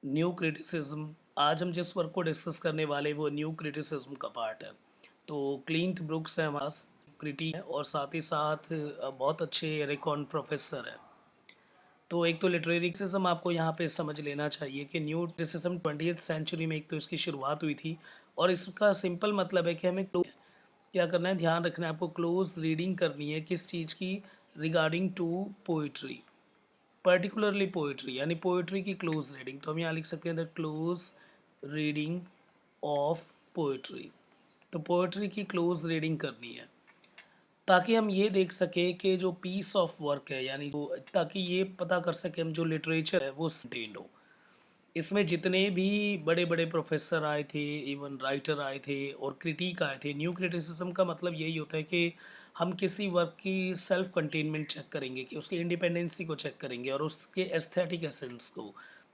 New criticism. आज हम जिस वर्क को डिस्कस करने वाले वो न्यू क्रिटिसिज्म का पार्ट है। तो क्लिंट ब्रुक्स है हमारे पास, क्रिटिक है और साथ ही साथ बहुत अच्छे रिकॉर्ड प्रोफेसर है। तो एक तो लिटरेरी क्रिटिसिज्म आपको यहाँ पे समझ लेना चाहिए कि न्यू क्रिटिसिज्म 20th सेंचुरी में एक तो इसकी शुरुआत हुई थी। और इसका सिंपल मतलब है कि हमें क्या करना है, ध्यान रखना है आपको, क्लोज रीडिंग करनी है किस चीज़ की, regarding to poetry, particularly poetry, यानी पोइट्री की क्लोज रीडिंग। तो हम यहाँ लिख सकते हैं the close reading of poetry. तो पोइट्री की क्लोज रीडिंग करनी है ताकि हम ये देख सके कि जो पीस ऑफ वर्क है, यानी ताकि ये पता कर सके हम जो लिटरेचर है वो कंटेन्ड हो। इसमें जितने भी बड़े बड़े प्रोफेसर आए थे, इवन राइटर आए थे और क्रिटिक आए थे। न्यू क्रिटिसिज्म का मतलब यही होता है कि हम किसी वर्क की सेल्फ कंटेनमेंट चेक करेंगे, कि उसकी इंडिपेंडेंसी को चेक करेंगे और उसके एस्थेटिक एसेंस को,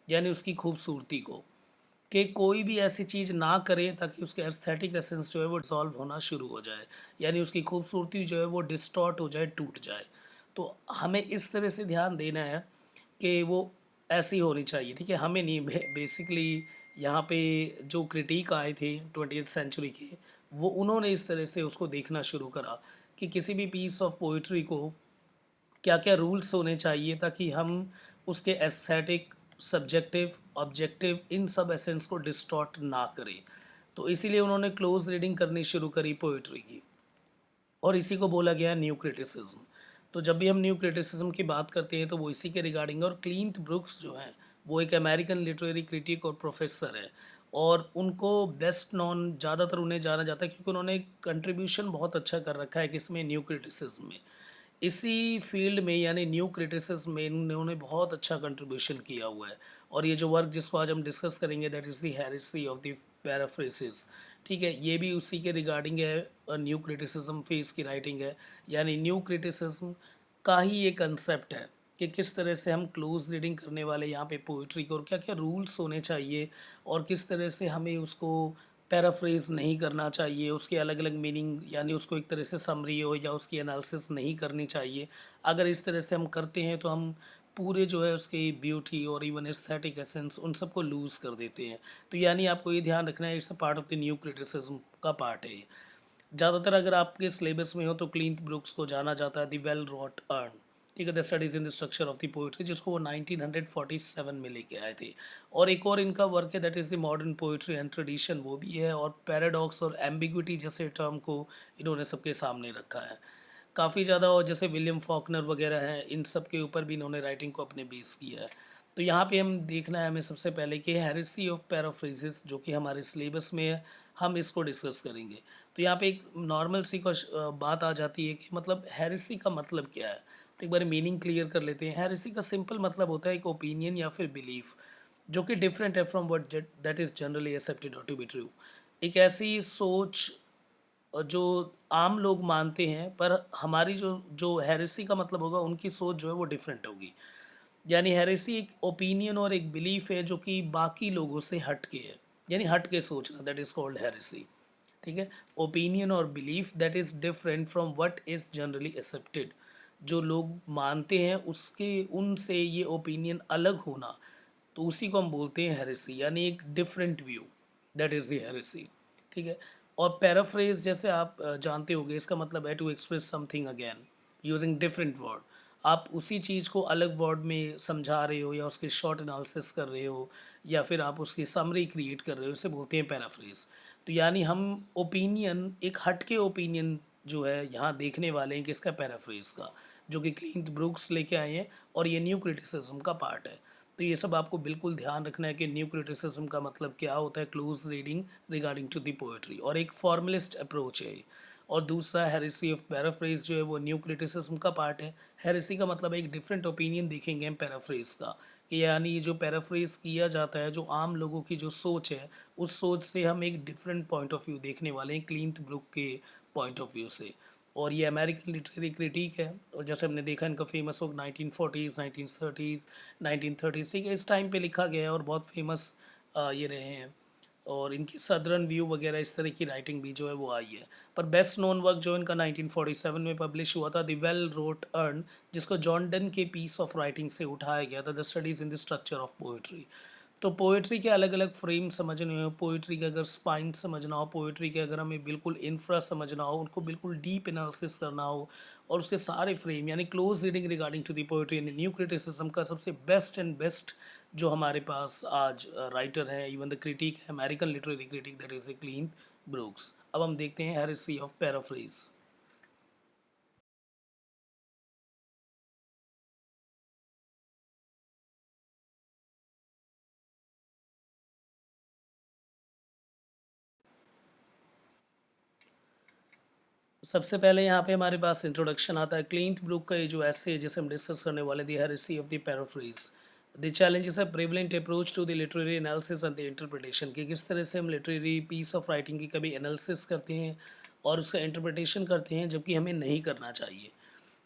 यानी उसकी खूबसूरती को, कि कोई भी ऐसी चीज़ ना करे ताकि उसके एस्थेटिक एसेंस जो है वो डिसॉल्व होना शुरू हो जाए, यानी उसकी खूबसूरती जो है वो डिस्टॉर्ट हो जाए, टूट जाए। तो हमें इस तरह से ध्यान देना है कि वो ऐसी होनी चाहिए, ठीक है। हमें नहीं, बेसिकली यहाँ पे जो क्रिटिक आए थे 20th सेंचुरी के, वो उन्होंने इस तरह से उसको देखना शुरू करा कि किसी भी पीस ऑफ पोइट्री को क्या क्या रूल्स होने चाहिए ताकि हम उसके एस्थेटिक, सब्जेक्टिव, ऑब्जेक्टिव, इन सब एसेंस को डिस्टॉर्ट ना करें। तो इसीलिए उन्होंने क्लोज रीडिंग करनी शुरू करी पोइट्री की, और इसी को बोला गया न्यू क्रिटिसिज्म। तो जब भी हम न्यू क्रिटिसिज्म की बात करते हैं तो वो इसी के रिगार्डिंग। और क्लिंट ब्रुक्स जो हैं वो एक अमेरिकन लिटरेरी क्रिटिक और प्रोफेसर है, और उनको बेस्ट नॉन, ज़्यादातर उन्हें जाना जाता है क्योंकि उन्होंने कंट्रीब्यूशन बहुत अच्छा कर रखा है किसमें, न्यू क्रिटिसिज्म में। इसी फील्ड में यानी न्यू क्रिटिसिज्म में इन्होंने बहुत अच्छा कंट्रीब्यूशन किया हुआ है। और ये जो वर्क जिसको आज हम डिस्कस करेंगे, that is the heresy of the paraphrasis, ठीक है, ये भी उसी के रिगार्डिंग है। न्यू क्रिटिसिज्म फेज की राइटिंग है, यानी न्यू क्रिटिसिज्म का ही ये कंसेप्ट है कि किस तरह से हम क्लोज रीडिंग करने वाले यहाँ पे पोइट्री को, और क्या क्या रूल्स होने चाहिए, और किस तरह से हमें उसको पैराफ्रेज नहीं करना चाहिए, उसके अलग अलग मीनिंग, यानी उसको एक तरह से समरी हो या उसकी एनालिसिस नहीं करनी चाहिए। अगर इस तरह से हम करते हैं तो हम पूरे जो है उसकी ब्यूटी और इवन एस्थेटिक एसेंस उन सबको लूज़ कर देते हैं। तो यानी आपको ये ध्यान रखना है, it's a part of the new criticism का पार्ट है ये। ज़्यादातर अगर आपके सिलेबस में हो तो क्लिंट ब्रुक्स को जाना जाता है द वेल रॉट अर्न, ठीक है, the studies in the structure of the poetry, जिसको वो 1947 में लेके आए थे। और एक और इनका वर्क है that is the modern poetry and tradition, वो भी है। और पैराडॉक्स और एम्बिग्विटी जैसे टर्म को इन्होंने सबके सामने रखा है काफ़ी ज़्यादा। और जैसे विलियम फॉकनर वगैरह हैं, इन सब के ऊपर भी इन्होंने राइटिंग को अपने बेस किया है। तो यहाँ पे हम देखना है हमें सबसे पहले कि हेरेसी ऑफ पैराफ्रेजिस जो कि हमारे सिलेबस में है, हम इसको डिस्कस करेंगे। तो यहाँ पे एक नॉर्मल सी बात आ जाती है कि मतलब हेरेसी का मतलब क्या है। तो एक बार मीनिंग क्लियर कर लेते हैं। हेरेसी का सिंपल मतलब होता है एक ओपिनियन या फिर बिलीफ जो कि डिफरेंट है from what that is generally accepted और टू बी ट्रू। एक ऐसी सोच जो आम लोग मानते हैं, पर हमारी जो जो हेरेसी का मतलब होगा उनकी सोच जो है वो डिफरेंट होगी। यानी हेरेसी एक ओपिनियन और एक बिलीफ है जो कि बाकी लोगों से हट के है, यानी हट के सोचना, दैट इज़ कॉल्ड हेरेसी, ठीक है। ओपिनियन और belief that is different from what is generally accepted, जो लोग मानते हैं उसके, उनसे ये ओपिनियन अलग होना, तो उसी को हम बोलते हैं हेरेसी, यानी एक different view, that is the heresy, ठीक है। और पैराफ्रेज जैसे आप जानते होंगे, इसका मतलब है to express something again using different word. आप उसी चीज़ को अलग वर्ड में समझा रहे हो, या उसके शॉर्ट एनालिसिस कर रहे हो, या फिर आप उसकी समरी क्रिएट कर रहे हो, इसे बोलते हैं पैराफ्रेज। तो यानी हम ओपिनियन, एक हट के ओपिनियन जो है यहाँ देखने वाले हैं किसका, पैराफ्रेज का, जो कि क्लिंट ब्रुक्स लेके आए हैं, और ये न्यू क्रिटिसिज्म का पार्ट है। तो ये सब आपको बिल्कुल ध्यान रखना है कि न्यू क्रिटिसिज्म का मतलब क्या होता है, close reading regarding to the poetry, और एक फॉर्मलिस्ट अप्रोच है। और दूसरा हेरेसी ऑफ पैराफ्रेज जो है वो न्यू क्रिटिसिज्म का पार्ट है। हेरेसी का मतलब एक डिफरेंट ओपिनियन देखेंगे हम पैराफ्रेज का, कि यानी ये जो पैराफ्रेज किया जाता है, जो आम लोगों की जो सोच है, उस सोच से हम एक डिफरेंट पॉइंट ऑफ व्यू देखने वाले हैं क्लिंट ब्रुक के पॉइंट ऑफ व्यू से। और ये अमेरिकन लिटरेरी क्रिटिक है, और जैसे हमने देखा इनका famous work 1940s 1930s 1930s, ठीक है, इस टाइम पे लिखा गया है और बहुत फेमस ये रहे हैं। और इनकी सदर्न व्यू वगैरह इस तरह की राइटिंग भी जो है वो आई है। पर बेस्ट नोन वर्क जो इनका 1947 में पब्लिश हुआ था, द वेल रोट अर्न, जिसको जॉन डन के पीस ऑफ राइटिंग से उठाया गया था, the studies in the structure of poetry. तो पोएट्री के अलग अलग फ्रेम समझने हो, पोएट्री के अगर स्पाइन समझना हो, पोएट्री के अगर हमें बिल्कुल इंफ्रा समझना हो, उनको बिल्कुल डीप एनालिसिस करना हो, और उसके सारे फ्रेम यानी close reading regarding to the poetry यानी न्यू क्रिटिसिज्म का सबसे बेस्ट एंड बेस्ट जो हमारे पास आज राइटर है, इवन द क्रिटिक है, American literary critic, that is a clean Brooks. अब हम देखते हैं हेरेसी ऑफ पैराफ्रेज। सबसे पहले यहाँ पे हमारे पास इंट्रोडक्शन आता है। क्लिंट ब्रूक का ये जो ऐसे है जिसे हम डिस्कस करने वाले, the heresy of the paraphrase, the challenges a prevalent approach to the literary analysis and the interpretation, कि किस तरह से हम लिटरेरी पीस ऑफ राइटिंग की कभी एनालिसिस करते हैं और उसका इंटरप्रिटेशन करते हैं, जबकि हमें नहीं करना चाहिए।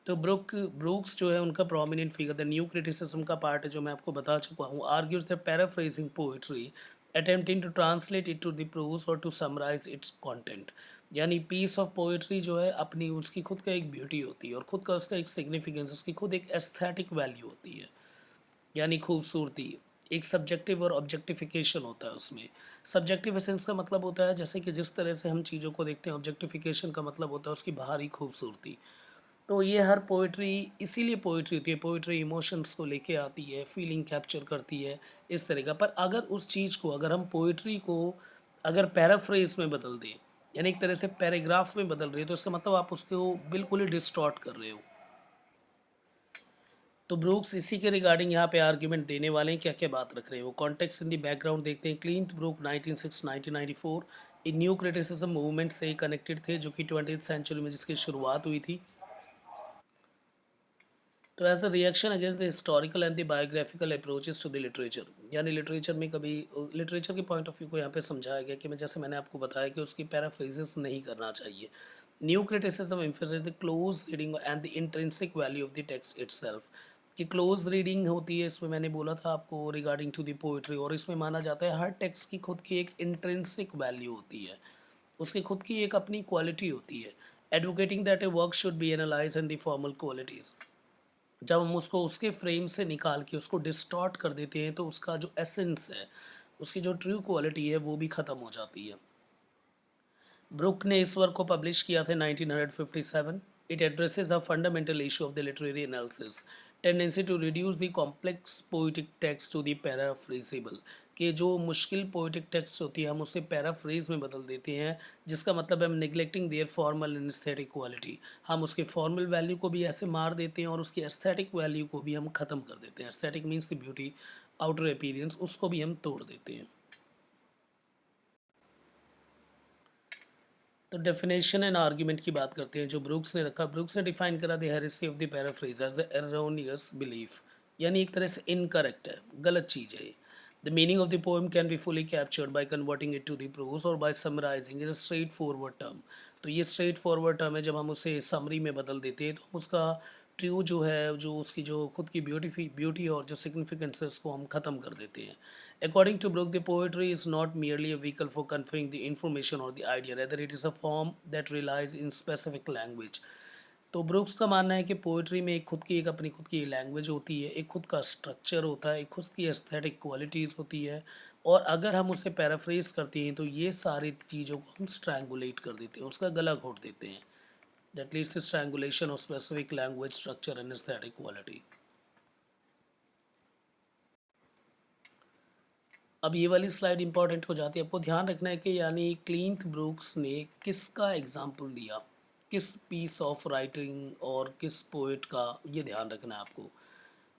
तो ब्रूक्स जो है उनका prominent figure the new criticism का पार्ट है, जो मैं आपको बता चुका हूँ। Argues the paraphrasing poetry attempting to translate it to the prose और टू समराइज इट्स कंटेंट, यानी पीस ऑफ पोइट्री जो है अपनी उसकी खुद का एक ब्यूटी होती है और खुद का उसका एक सिग्निफिकेंस, उसकी खुद एक एस्थेटिक वैल्यू होती है, यानी खूबसूरती। एक सब्जेक्टिव और ऑब्जेक्टिफिकेशन होता है उसमें। सब्जेक्टिव एसेंस का मतलब होता है जैसे कि जिस तरह से हम चीज़ों को देखते हैं, ऑब्जेक्टिफिकेशन का मतलब होता है उसकी बाहरी खूबसूरती। तो ये हर पोइट्री इसीलिए पोइट्री होती है, पोइट्री इमोशंस को लेके आती है, फीलिंग कैप्चर करती है, इस तरह का। पर अगर उस चीज़ को, अगर हम पोइट्री को अगर पैराफ्रेज में बदल दें, यानी एक तरह से पैराग्राफ में बदल रहे हैं, तो इसका मतलब आप उसको बिल्कुल ही डिस्टॉर्ट कर रहे हो। तो ब्रूक्स इसी के रिगार्डिंग यहाँ पे आर्ग्यूमेंट देने वाले हैं, क्या क्या बात रख रहे हैं वो। कॉन्टेक्स्ट इन दी बैकग्राउंड देखते हैं। क्लिंट ब्रूक 1994 इन न्यू क्रिटिसिज्म मूवमेंट से कनेक्टेड थे, जो कि 20th सेंचुरी में जिसकी शुरुआत हुई थी। तो as a reaction against the historical and the biographical approaches to the literature, यानी लिटरेचर में कभी लिटरेचर के पॉइंट ऑफ व्यू को यहाँ पे समझाया गया कि मैं जैसे मैंने आपको बताया कि उसकी पैराफ्रेजेस नहीं करना चाहिए। New criticism emphasize the close reading and the intrinsic value of the text itself, कि क्लोज रीडिंग होती है इसमें, मैंने बोला था आपको रिगार्डिंग टू द पोइट्री, और इसमें माना जाता है हर टेक्स्ट की खुद की एक इंट्रिंसिक वैल्यू होती है, उसकी खुद की एक अपनी क्वालिटी होती है। Advocating that A work should be analyse in the formal qualities, जब हम उसको उसके फ्रेम से निकाल के उसको डिस्टॉर्ट कर देते हैं, तो उसका जो एसेंस है, उसकी जो ट्रू क्वालिटी है, वो भी ख़त्म हो जाती है। ब्रुक ने इस वर्क को पब्लिश किया था 1957। It addresses a fundamental issue of the literary analysis, tendency to reduce the complex poetic text to the paraphrasable, कि जो मुश्किल पोइटिक टेक्स्ट होती है हम उसे पैराफ्रेज में बदल देते हैं, जिसका मतलब है हम neglecting their formal and aesthetic quality, हम उसके फॉर्मल वैल्यू को भी ऐसे मार देते हैं और उसकी एस्थेटिक वैल्यू को भी हम ख़त्म कर देते हैं। Aesthetic means the beauty, outer appearance, उसको भी हम तोड़ देते हैं। तो डेफिनेशन एंड आर्ग्यूमेंट की बात करते हैं जो ब्रूक्स ने रखा। ब्रूक्स ने डिफाइन करा the heresy of the paraphrase as the erroneous belief, यानी एक तरह से इनकरेक्ट है, गलत चीज़ है। The meaning of the poem can be fully captured by converting it to the prose और by summarising in a straight forward term. तो ये स्ट्रेट फॉरवर्ड टर्म है, जब हम उसे समरी में बदल देते हैं तो हम उसका ट्रू जो है, जो उसकी जो खुद की ब्यूटी और जो सिग्निफिकेंस है, उसको हम ख़त्म कर देते हैं। According to Brooke, the poetry is not merely a vehicle for conveying the information or the idea, rather it is a form that relies in specific language. तो ब्रुक्स का मानना है कि पोइट्री में एक खुद की एक अपनी खुद की लैंग्वेज होती है, एक खुद का स्ट्रक्चर होता है, एक खुद की एस्थेटिक क्वालिटीज़ होती है, और अगर हम उसे पैराफ्रेज करते हैं तो ये सारी चीज़ों को हम स्ट्रैंगुलेट कर देते हैं, उसका गला घोट देते हैं। That leads to strangulation of specific language structure and aesthetic quality. अब ये वाली स्लाइड इंपॉर्टेंट हो जाती है, आपको ध्यान रखना है कि यानी क्लिंट ब्रूक्स ने किसका एग्जाम्पल दिया, किस पीस ऑफ राइटिंग और किस पोइट का, ये ध्यान रखना है आपको।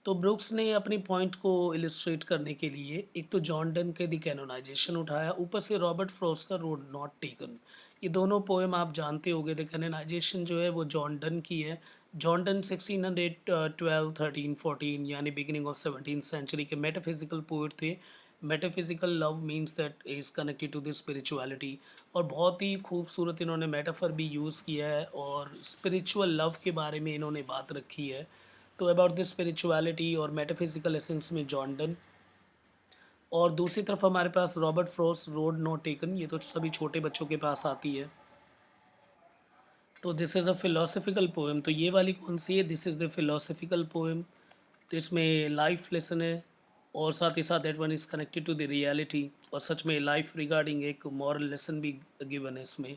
तो ब्रुक्स ने अपनी पॉइंट को इलिस्ट्रेट करने के लिए एक तो जॉन डन के द कैनोनाइजेशन उठाया, ऊपर से रॉबर्ट फ्रॉस्ट का रोड नॉट टेकन। ये दोनों पोएम आप जानते होंगे। द कैनोनाइजेशन जो है वो जॉन डन की है। जॉन डन 1612 13 14 यानी बिगिनिंग ऑफ 17th सेंचुरी के मेटाफिजिकल पोइट थे। Metaphysical love means that is connected to the spirituality, और बहुत ही खूबसूरत इन्होंने मेटाफर भी यूज़ किया है और स्पिरिचुअल लव के बारे में इन्होंने बात रखी है। तो अबाउट द स्पिरिचुअलिटी और मेटाफिजिकल एसेंस में जॉन डन, और दूसरी तरफ हमारे पास Robert Frost Road Not Taken, ये तो सभी छोटे बच्चों के पास आती है। तो this is a philosophical poem, तो ये वाली कौन सी है, this is the philosophical poem. तो इसमें लाइफ लेसन है, और साथ ही साथ that one is connected to the reality, और सच में लाइफ रिगार्डिंग एक मॉरल लेसन भी गिवन है इसमें,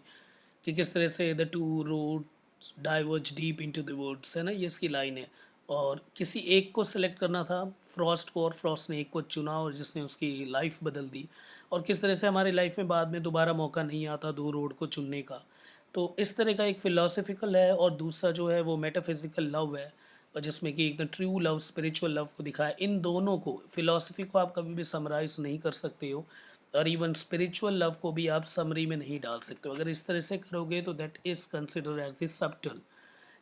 कि किस तरह से the two roads diverge deep into the woods, है ना, ये इसकी लाइन है। और किसी एक को सिलेक्ट करना था फ्रॉस्ट को, और फ्रॉस्ट ने एक को चुना और जिसने उसकी लाइफ बदल दी। और किस तरह से हमारी लाइफ में बाद में दोबारा मौका नहीं आता दो रोड को चुनने का। तो इस तरह का एक फ़िलॉसफिकल है, और दूसरा जो है वो मेटाफिज़िकल लव है, और जिसमें कि एकदम ट्रू लव, स्पिरिचुअल लव को दिखाया। इन दोनों को, फ़िलॉसफी को आप कभी भी समराइज़ नहीं कर सकते हो, और इवन स्पिरिचुअल लव को भी आप समरी में नहीं डाल सकते हो। अगर इस तरह से करोगे तो that is considered as the subtle.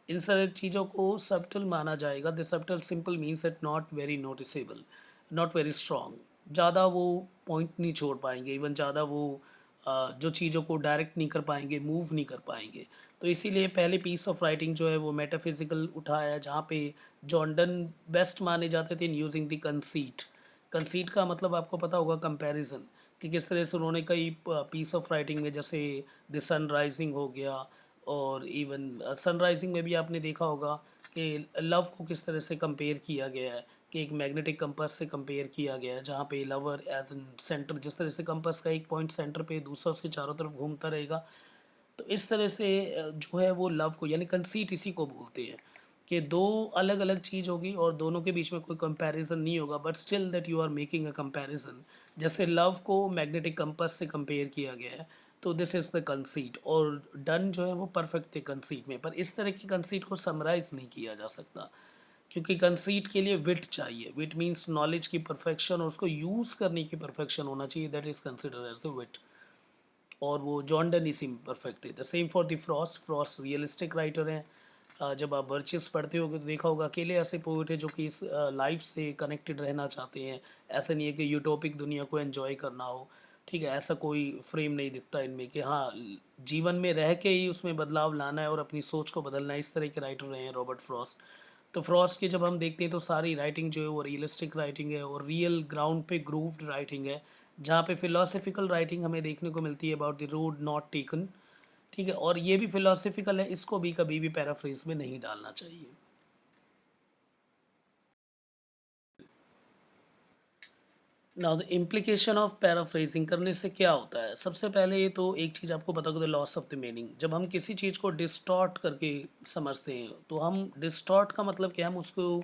इन सारी चीज़ों को सबटल माना जाएगा। The subtle simple means that not very noticeable, not very strong. ज़्यादा वो पॉइंट नहीं छोड़ पाएंगे, इवन ज़्यादा वो जो चीज़ों को डायरेक्ट नहीं कर पाएंगे, मूव नहीं कर पाएंगे। तो इसीलिए पहले पीस ऑफ राइटिंग जो है वो मेटाफिजिकल उठाया, जहाँ पे जॉर्डन बेस्ट माने जाते थे in using the conceit. Conceit का मतलब आपको पता होगा कंपैरिजन, कि किस तरह से उन्होंने कई पीस ऑफ राइटिंग में, जैसे द सन राइजिंग हो गया, और इवन सनराइजिंग में भी आपने देखा होगा कि लव को किस तरह से कंपेयर किया गया है, कि एक मैग्नेटिक कंपास से कंपेयर किया गया है, जहाँ पे लवर एज एन सेंटर, जिस तरह से कंपास का एक पॉइंट सेंटर पे दूसरा उसके चारों तरफ घूमता रहेगा। तो इस तरह से जो है वो लव को, यानी कंसीट इसी को बोलते हैं, कि दो अलग अलग चीज़ होगी और दोनों के बीच में कोई कंपैरिजन नहीं होगा, but still that you are making a comparison. जैसे लव को मैग्नेटिक कंपास से कंपेयर किया गया है, तो दिस इज़ द कंसीट। और डन जो है वो परफेक्ट थे कंसीट में, पर इस तरह की कंसीट को समराइज नहीं किया जा सकता, क्योंकि कंसीट के लिए विट चाहिए। विट मीन्स नॉलेज की परफेक्शन, और उसको यूज़ करने की परफेक्शन होना चाहिए, that is consider as the wit. और वो जॉन डन इसी में परफेक्ट थे। The same for the Frost. Frost realistic writer हैं। जब आप वर्चेस पढ़ते होगे तो देखा होगा, अकेले ऐसे पोइट है जो कि इस लाइफ से कनेक्टेड रहना चाहते हैं। ऐसा नहीं है कि यूटोपिक दुनिया को एंजॉय करना हो, ठीक है, ऐसा कोई फ्रेम नहीं दिखता इनमें, कि हाँ जीवन में रह के ही उसमें बदलाव लाना है और अपनी सोच को बदलना है। इस तरह के राइटर रहे हैं रॉबर्ट फ्रॉस्ट। तो फ्रॉस्ट की जब हम देखते हैं तो सारी राइटिंग जो है वो रियलिस्टिक राइटिंग है, और रियल ग्राउंड पे ग्रूव्ड राइटिंग है, जहाँ पे फिलोसफिकल राइटिंग हमें देखने को मिलती है about the road Not taken. ठीक है, और ये भी फिलोसफिकल है, इसको भी कभी भी पैराफ्रेज में नहीं डालना चाहिए। Now the implication of paraphrasing करने से क्या होता है, सबसे पहले ये तो एक चीज़ आपको पता होगा, the loss of the meaning. जब हम किसी चीज़ को डिस्टॉर्ट करके समझते हैं, तो हम डिस्टॉर्ट का मतलब क्या, हम उसको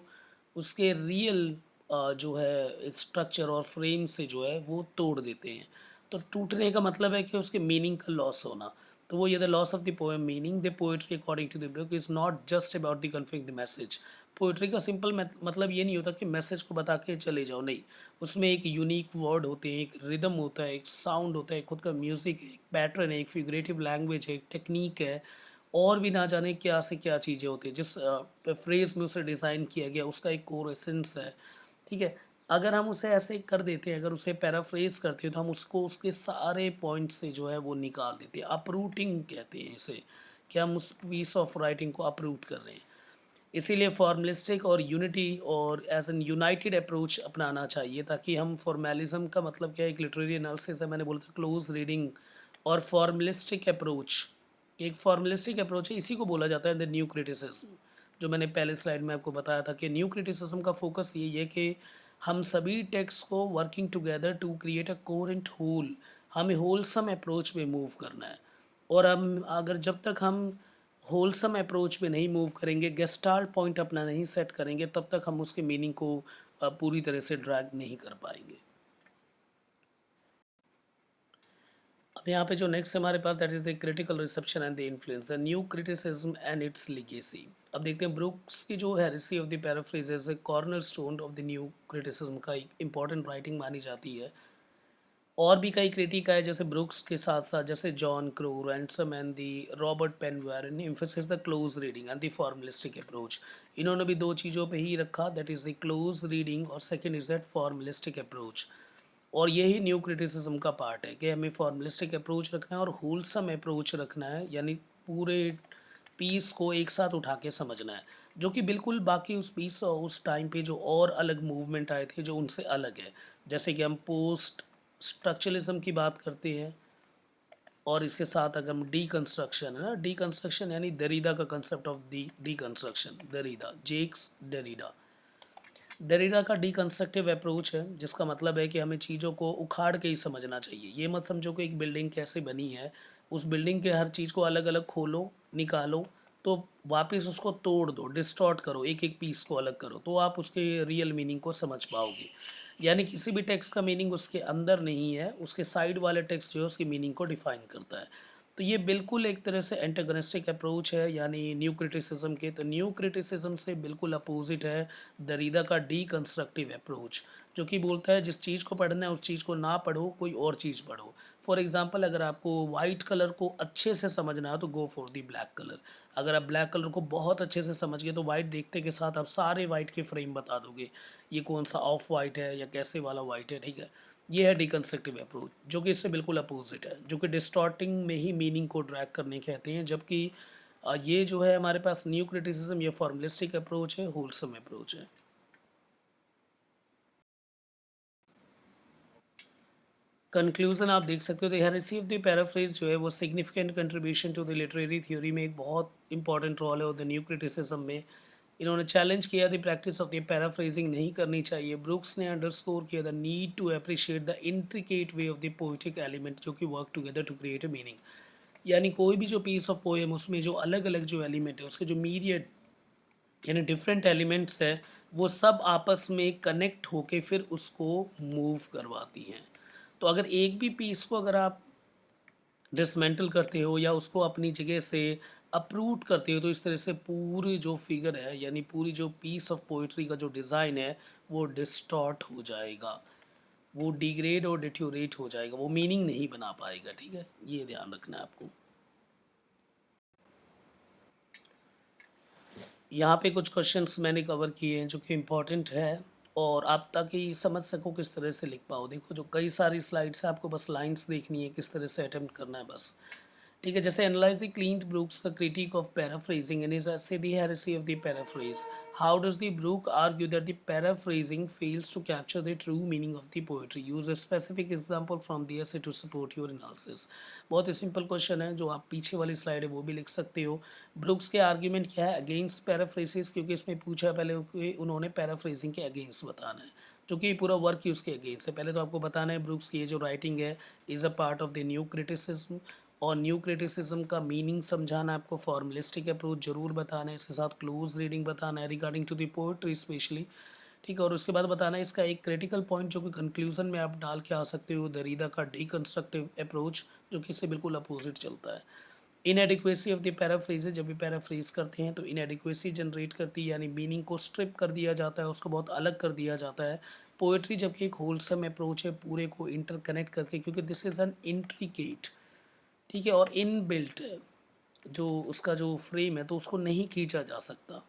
उसके रियल जो है स्ट्रक्चर और फ्रेम से जो है वो तोड़ देते हैं। तो टूटने का मतलब है कि उसके मीनिंग का लॉस होना। तो वो ये the loss of the poem meaning the poetry according to the book is not just about the conveying the message. Poetry का सिंपल मतलब ये नहीं होता कि मैसेज को बता के चले जाओ, नहीं। उसमें एक यूनिक वर्ड होते हैं, एक रिदम होता है, एक साउंड होता है, खुद का म्यूज़िक है, एक पैटर्न है, एक फिगरेटिव लैंग्वेज है, एक टेक्निक है, और भी ना जाने क्या से क्या चीज़ें होती हैं। जिस फ्रेज़ में उसे डिज़ाइन किया गया उसका एक कोर एसेंस है, ठीक है। अगर हम उसे ऐसे कर देते हैं, अगर उसे पैराफ्रेज करते हैं, तो हम उसको उसके सारे पॉइंट से जो है वो निकाल देते हैं। अपरूटिंग कहते हैं इसे, कि हम उस पीस ऑफ राइटिंग को अपरूट कर रहे हैं। इसीलिए फॉर्मलिस्टिक और यूनिटी और एज एन यूनाइटेड अप्रोच अपनाना चाहिए, ताकि हम फॉर्मेलिज्म का मतलब क्या है, एक लिटरेरी एनालिसिस है, मैंने बोला था क्लोज रीडिंग और फॉर्मलिस्टिक अप्रोच। एक फॉर्मलिस्टिक अप्रोच है, इसी को बोला जाता है द न्यू क्रिटिसिज्म। जो मैंने पहले स्लाइड में आपको बताया था कि न्यू क्रिटिसिज्म का फोकस यही है कि हम सभी टेक्स्ट को working together to create a coherent whole, हमें होलसम अप्रोच में मूव करना है। और हम अगर जब तक हम होलसम अप्रोच में नहीं मूव करेंगे, गेस्टाल्ट पॉइंट अपना नहीं सेट करेंगे, तब तक हम उसके मीनिंग को पूरी तरह से ड्रैग नहीं कर पाएंगे। अब यहाँ पे जो नेक्स्ट हमारे पास, that is the critical reception and the influence, the new criticism and its legacy. अब देखते हैं ब्रुक्स की जो heresy of the paraphrase a cornerstone of the new criticism का एक इंपॉर्टेंट राइटिंग मानी जाती है। और भी कई क्रिटिक आए, जैसे ब्रुक्स के साथ साथ जैसे John Crowe, Ransom and the Robert Penn Warren emphasis the close reading and the formalistic approach. इन्होंने भी दो चीज़ों पे ही रखा, that is the close reading और second is that formalistic approach. और यही न्यू क्रिटिसिज्म का पार्ट है, कि हमें फॉर्मलिस्टिक अप्रोच रखना है और होलसम अप्रोच रखना है, यानी पूरे पीस को एक साथ उठा के समझना है, जो कि बिल्कुल बाकी उस पीस और उस टाइम पे जो और अलग मूवमेंट आए थे जो उनसे अलग है। जैसे कि हम पोस्ट स्ट्रक्चरलिज्म की बात करते हैं, और इसके साथ अगर हम डीकंस्ट्रक्शन है ना, डीकंस्ट्रक्शन यानी दरीदा का concept of de deconstruction, Derrida Jacques Derrida. Derrida का डिकंस्ट्रक्टिव अप्रोच है, जिसका मतलब है कि हमें चीज़ों को उखाड़ के ही समझना चाहिए। ये मत समझो कि एक बिल्डिंग कैसे बनी है, उस बिल्डिंग के हर चीज़ को अलग-अलग खोलो, निकालो, तो वापस उसको तोड़ दो, डिस्टॉर्ट करो, एक-एक पीस को अलग करो, तो आप उसके रियल मीनिंग को समझ पाओगे। यानी किसी भी टेक्स्ट का मीनिंग उसके अंदर नहीं है, उसके साइड वाले टेक्स्ट जो है उसकी मीनिंग को डिफाइन करता है। तो ये बिल्कुल एक तरह से एंटागोनिस्टिक अप्रोच है, यानी न्यू क्रिटिसिज्म के। तो न्यू क्रिटिसिज्म से बिल्कुल अपोजिट है दरीदा का डीकंस्ट्रक्टिव अप्रोच, जो कि बोलता है जिस चीज़ को पढ़ना है उस चीज़ को ना पढ़ो, कोई और चीज़ पढ़ो। फॉर एग्जांपल, अगर आपको वाइट कलर को अच्छे से समझना है तो go for the black colour. अगर आप ब्लैक कलर को बहुत अच्छे से समझ गए तो वाइट देखते के साथ आप सारे वाइट के फ्रेम बता दोगे, ये कौन सा ऑफ वाइट है या कैसे वाला वाइट है, ठीक है। ये है डिकंस्ट्रक्टिव अप्रोच, जो कि इससे बिल्कुल अपोजिट है, जो कि डिस्टॉर्टिंग में ही मीनिंग को ड्रैग करने कहते हैं। जबकि ये जो है हमारे पास न्यू क्रिटिसिज्म, ये फॉर्मलिस्टिक अप्रोच है, होलसम अप्रोच है। कंक्लूजन आप देख सकते हो, the heresy of the paraphrase जो है वो significant contribution to the literary theory में एक बहुत इंपॉर्टेंट रोल है, और द न्यू क्रिटिसिज्म में इन्होंने चैलेंज किया the practice of the paraphrasing नहीं करनी चाहिए। ब्रुक्स ने अंडरस्कोर किया the need to appreciate the intricate way of the poetic element जो कि work together to create a meaning. यानी कोई भी जो पीस ऑफ पोएम, उसमें जो अलग अलग जो एलिमेंट है, उसके जो मीरियड यानी डिफरेंट एलिमेंट्स है, वो सब आपस में कनेक्ट होके फिर उसको मूव करवाती हैं। तो अगर एक भी पीस को अगर आप डिसमेंटल करते हो या उसको अपनी जगह से अप्रूट करते हो, तो इस तरह से पूरी जो फिगर है, यानी पूरी जो पीस ऑफ पोइट्री का जो डिज़ाइन है, वो डिस्टॉर्ट हो जाएगा, वो डिग्रेड और डिट्योरेट हो जाएगा, वो मीनिंग नहीं बना पाएगा, ठीक है। ये ध्यान रखना है आपको। यहाँ पे कुछ क्वेश्चंस मैंने कवर किए हैं जो कि इम्पोर्टेंट है, और आप ताकि समझ सको किस तरह से लिख पाओ। देखो, जो कई सारी स्लाइड्स है, आपको बस लाइंस देखनी है, किस तरह से अटेम्प्ट करना है बस, ठीक है। जैसे एनालाइज द क्लींट ब्रूक्स का critique of paraphrasing and essay the heresy of the paraphrase. How does the Brook argue that the paraphrasing fails to capture the true meaning of the poetry? Use a specific example from the essay to support your analysis. बहुत ही simple question है, जो आप पीछे वाली slide है वो भी लिख सकते हो। ब्रुक्स के आर्ग्यूमेंट क्या है अगेंस्ट पैराफ्रेसिस, क्योंकि इसमें पूछा है पहले कि उन्होंने पैराफ्रेजिंग के अगेंस्ट बताना है, जो कि पूरा वर्क ही उसके अगेंस्ट है। पहले तो आपको बताना है ब्रुक्स की ये जो राइटिंग है is a part of the new criticism, और न्यू क्रिटिसिज्म का मीनिंग समझाना है आपको, फॉर्मलिस्टिक अप्रोच जरूर बताना है, इसके साथ क्लोज रीडिंग बताना है regarding to the poetry specially, ठीक है। और उसके बाद बताना है इसका एक क्रिटिकल पॉइंट, जो कि कंक्लूजन में आप डाल के आ सकते हो, दरीदा का डीकंस्ट्रक्टिव अप्रोच, जो कि इससे बिल्कुल अपोजिट चलता है। इनएडिक्वेसी ऑफ द पैराफ्रेजेज, जब भी पैराफ्रेज करते हैं तो इनएडिक्वेसी जनरेट करती है, यानी मीनिंग को स्ट्रिप कर दिया जाता है, उसको बहुत अलग कर दिया जाता है। पोएट्री जबकि एक होलसम अप्रोच है, पूरे को इंटरकनेक्ट करके, क्योंकि दिस इज़ एन इंट्रिकेट, ठीक है, और इन बिल्ट है जो उसका जो फ्रेम है, तो उसको नहीं खींचा जा सकता।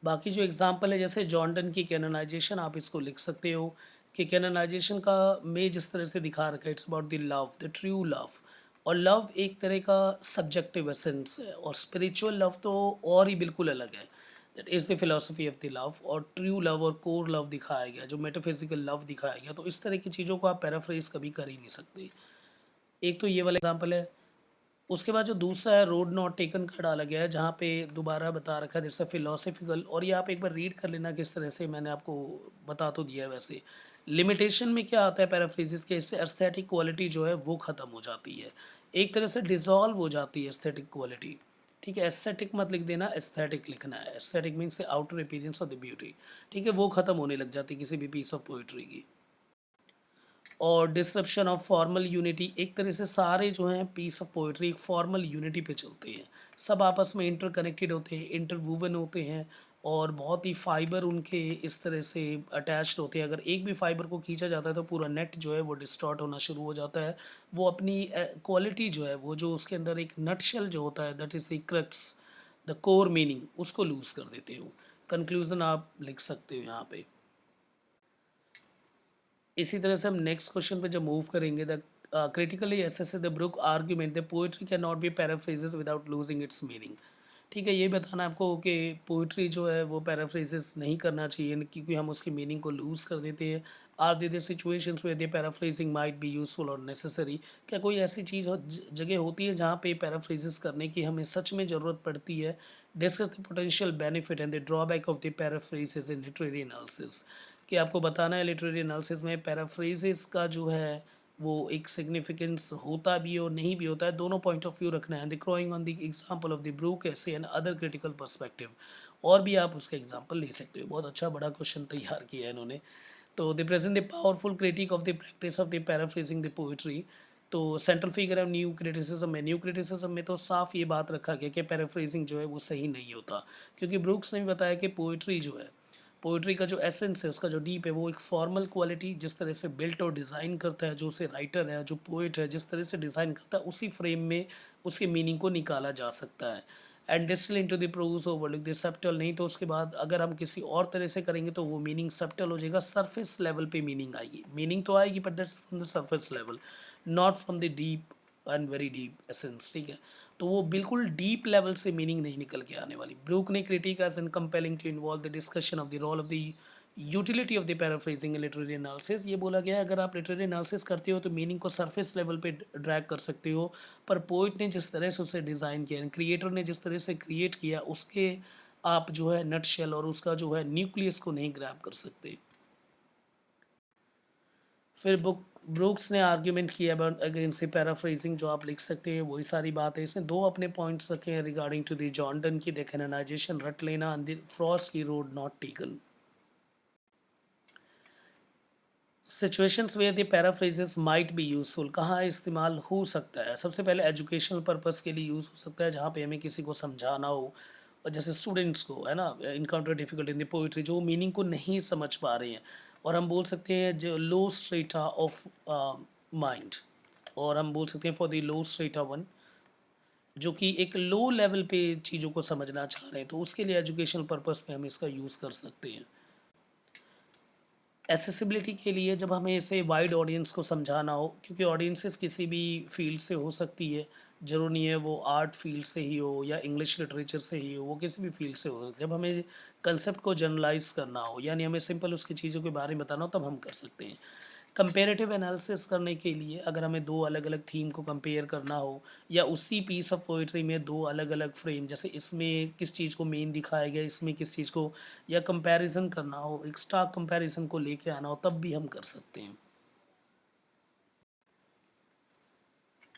बाकी जो एग्जांपल है, जैसे जॉन की कैनोनाइजेशन, आप इसको लिख सकते हो कि कैनोनाइजेशन का में जिस तरह से दिखा रखा है, it's about the love, the true love. और लव एक तरह का सब्जेक्टिव एसेंस है, और स्पिरिचुअल लव तो और ही बिल्कुल अलग है, that is the philosophy of the love. और ट्रू लव और कोर लव दिखाया गया, जो मेटाफिजिकल लव दिखाया गया, तो इस तरह की चीज़ों को आप पैराफ्रेज कभी कर ही नहीं सकते। एक तो ये वाला एग्जाम्पल है। उसके बाद जो दूसरा है रोड नॉट टेकन का डाला गया है, जहाँ पे दोबारा बता रखा है जैसे फिलोसफिकल, और ये आप एक बार रीड कर लेना किस तरह से, मैंने आपको बता तो दिया है वैसे। लिमिटेशन में क्या आता है पैराफ्रेजिस के, इससे एस्थेटिक क्वालिटी जो है वो ख़त्म हो जाती है, एक तरह से डिज़ोल्व हो जाती है एस्थेटिक क्वालिटी, ठीक है। एस्थेटिक मत लिख देना, एस्थेटिक लिखना है। Aesthetic means outer appearance of the beauty, ठीक है, वो ख़त्म होने लग जाती है किसी भी पीस ऑफ पोइट्री की। और डिसरप्शन ऑफ फॉर्मल यूनिटी, एक तरह से सारे जो हैं पीस ऑफ पोइट्री एक फॉर्मल यूनिटी पे चलते हैं, सब आपस में इंटरकनेक्टेड होते हैं, इंटरवूवन होते हैं, और बहुत ही फाइबर उनके इस तरह से अटैच्ड होते हैं। अगर एक भी फाइबर को खींचा जाता है तो पूरा नेट जो है वो डिस्टॉर्ट होना शुरू हो जाता है, वो अपनी क्वालिटी जो है, वो जो उसके अंदर एक नटशेल जो होता है, that is the crux, the core meaning, उसको लूज़ कर देते हो। कंक्लूजन आप लिख सकते हो यहाँ पे। इसी तरह से हम नेक्स्ट क्वेश्चन पे जब मूव करेंगे, the critically assess the Brook argument the poetry can not be paraphrases without losing its meaning, ठीक है। ये बताना आपको कि पोइट्री जो है वो पैराफ्रेजेस नहीं करना चाहिए, क्योंकि हम उसकी मीनिंग को लूज़ कर देते हैं। Are there situations where the paraphrasing might be useful और नेसेसरी। क्या कोई ऐसी चीज़ जगह होती है जहाँ पे पैराफ्रेजेस करने की हमें सच में ज़रूरत पड़ती है। Discuss the potential benefit and the drawback of the paraphrases in literary analysis. कि आपको बताना है लिटरेरी एनालिसिस में पैराफ्रेजेस का जो है वो एक सिग्निफिकेंस होता भी है और नहीं भी होता है, दोनों पॉइंट ऑफ व्यू रखना है। Drawing on the example of the Brook essay and other critical perspective. और भी आप उसका एग्जांपल ले सकते हो। बहुत अच्छा बड़ा क्वेश्चन तैयार किया है इन्होंने। तो दे present the powerful critic of the practice of the paraphrasing the poetry. तो सेंट्रल फिगर है न्यू क्रिटिसिज्म में। न्यू क्रिटिसिज्म में तो साफ ये बात रखा गया कि पैराफ्रेजिंग जो है वो सही नहीं होता, क्योंकि ब्रूक्स ने भी बताया कि पोइट्री जो है, पोइट्री का जो एसेंस है, उसका जो डीप है, वो एक फॉर्मल क्वालिटी जिस तरह से बिल्ट और डिज़ाइन करता है, जो उसे राइटर है, जो पोइट है, जिस तरह से डिज़ाइन करता है, उसी फ्रेम में उसके मीनिंग को निकाला जा सकता है। And distil into the prose overlook the subtle. नहीं तो उसके बाद अगर हम किसी और तरह से करेंगे तो वो मीनिंग सबटल हो जाएगा, सरफेस लेवल पे मीनिंग आएगी। मीनिंग तो आएगी but that's from the surface level, not from the deep and very deep essence. ठीक है, तो वो बिल्कुल डीप लेवल से मीनिंग नहीं निकल के आने वाली। ब्रूक ने critic as an compelling to involve the discussion of the role of the utility of the paraphrasing in literary analysis. ये बोला गया है अगर आप लिटरेरी एनालिसिस करते हो तो मीनिंग को सरफेस लेवल पे ड्रैग कर सकते हो, पर पोइट ने जिस तरह से उसे डिज़ाइन किया, क्रिएटर ने जिस तरह से क्रिएट किया, उसके आप जो है नट शेल और उसका जो है न्यूक्लियस को नहीं ग्रैब कर सकते। फिर ब्रूक्स ने आर्ग्यूमेंट किया अगेंस्ट द पैराफ्रेजिंग, जो आप लिख सकते हैं वही सारी बात है। इसने दो अपने पॉइंट्स रखे हैं रिगार्डिंग टू द जॉर्डन की द कैनोनाइजेशन, रट लेना, एंड द फ्रॉस्ट की Road Not Taken. Situations where the paraphrases might be useful, कहाँ इस्तेमाल हो सकता है। सबसे पहले एजुकेशनल पर्पस के लिए यूज़ हो सकता है, जहाँ पे हमें किसी को समझाना हो, और जैसे स्टूडेंट्स को है ना, encounter difficult in the poetry, जो मीनिंग को नहीं समझ पा रहे हैं, और हम बोल सकते हैं जो लो स्ट्रेटा ऑफ माइंड, और हम बोल सकते हैं for the low strata one, जो कि एक लो लेवल पे चीज़ों को समझना चाह रहे हैं, तो उसके लिए एजुकेशनल पर्पस में हम इसका यूज़ कर सकते हैं। एसेसिबिलिटी के लिए जब हमें इसे वाइड ऑडियंस को समझाना हो, क्योंकि ऑडियंसेस किसी भी फील्ड से हो सकती है, ज़रूरी नहीं है वो आर्ट फील्ड से ही हो या इंग्लिश लिटरेचर से ही हो, वो किसी भी फील्ड से हो। जब हमें कंसेप्ट को जनरलाइज करना हो, यानी हमें सिंपल उसकी चीज़ों के बारे में बताना हो, तब हम कर सकते हैं। कंपेरेटिव एनालिसिस करने के लिए अगर हमें दो अलग अलग थीम को कंपेयर करना हो, या उसी पीस ऑफ पोइट्री में दो अलग अलग फ्रेम, जैसे इसमें किस चीज़ को मेन दिखाया गया, इसमें किस चीज़ को, या कंपैरिजन करना हो, एक स्टार्क कंपैरिजन को लेके आना हो, तब भी हम कर सकते हैं।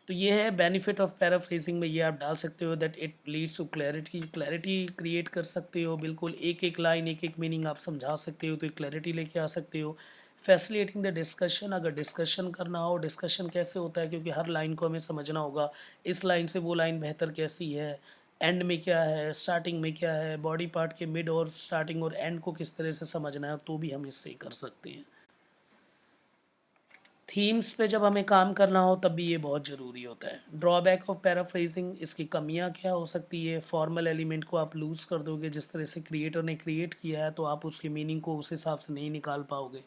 तो ये है बेनिफिट ऑफ पैराफ्रेजिंग में, ये आप डाल सकते हो that it leads to clarity. Clarity create कर सकते हो, बिल्कुल एक एक लाइन एक एक मीनिंग आप समझा सकते हो, तो एक क्लैरिटी लेके आ सकते हो। फैसिलिटेटिंग द डिस्कशन, अगर डिस्कशन करना हो, डिस्कशन कैसे होता है, क्योंकि हर लाइन को हमें समझना होगा, इस लाइन से वो लाइन बेहतर कैसी है, एंड में क्या है, स्टार्टिंग में क्या है, बॉडी पार्ट के मिड और स्टार्टिंग और एंड को किस तरह से समझना है, तो भी हम इससे कर सकते हैं। थीम्स पे जब हमें काम करना हो तब भी ये बहुत ज़रूरी होता है। ड्रॉबैक ऑफ पैराफ्रेजिंग, इसकी कमियां क्या हो सकती है। फॉर्मल एलिमेंट को आप लूज़ कर दोगे, जिस तरह से क्रिएटर ने क्रिएट किया है, तो आप उसकी मीनिंग को उस हिसाब से नहीं निकाल पाओगे।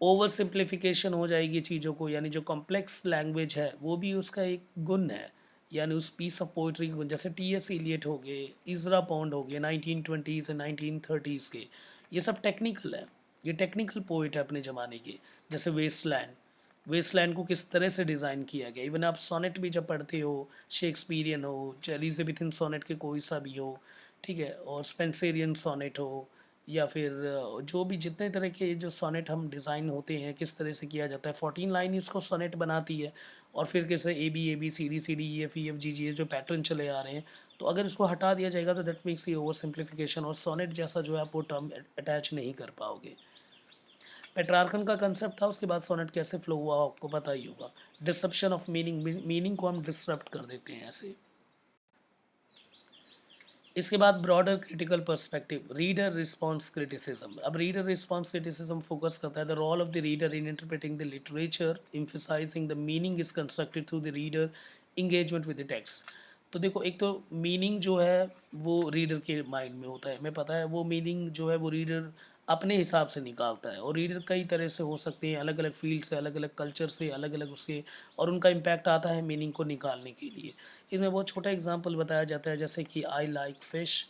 ओवर सिंप्लीफिकेशन हो जाएगी चीज़ों को, यानी जो कॉम्प्लेक्स लैंग्वेज है वो भी उसका एक गुण है, यानी उस पीस ऑफ पोइट्री गुण, जैसे टी एस इलियट हो गए, इजरा पॉन्ड हो गए 1920s एंड 1930s के, ये सब टेक्निकल है, ये टेक्निकल पोइट है अपने ज़माने के। जैसे वेस्टलैंड, वेस्टलैंड को किस तरह से डिज़ाइन किया गया। इवन आप सोनेट भी जब पढ़ते हो, शेक्सपियरियन हो, चाहे एलिजाबेथन सोनेट के कोई सा भी हो, ठीक है, और स्पेंसेरियन सोनेट हो, या फिर जो भी जितने तरह के जो सोनेट हम डिज़ाइन होते हैं, किस तरह से किया जाता है, 14 लाइन ही उसको सोनेट बनाती है, और फिर कैसे A B C D E F G G जो पैटर्न चले आ रहे हैं, तो अगर इसको हटा दिया जाएगा तो दैट मेक्स ये ओवर सिंप्लीफिकेशन, और सोनेट जैसा जो है आप वो टर्म अटैच नहीं कर पाओगे। पेट्रार्कन का कंसेप्ट था, उसके बाद सोनेट कैसे फ्लो हुआ आपको पता ही होगा। डिसरप्शन ऑफ मीनिंग, मीनिंग को हम डिसरप्ट कर देते हैं ऐसे। इसके बाद broader critical perspective, reader response criticism. अब रीडर रिस्पॉन्स क्रिटिसिज्म फोकस करता है the role of the reader in interpreting the literature, emphasizing the meaning is constructed through the reader engagement with the text. तो देखो, एक तो meaning जो है वो रीडर के माइंड में होता है, हमें पता है, वो मीनिंग जो है वो रीडर अपने हिसाब से निकालता है, और रीडर कई तरह से हो सकते हैं, अलग अलग फील्ड से, अलग अलग कल्चर से, अलग अलग उसके, और उनका इम्पैक्ट आता है मीनिंग को निकालने के लिए। इसमें बहुत छोटा एग्जांपल बताया जाता है, जैसे कि आई लाइक फ़िश,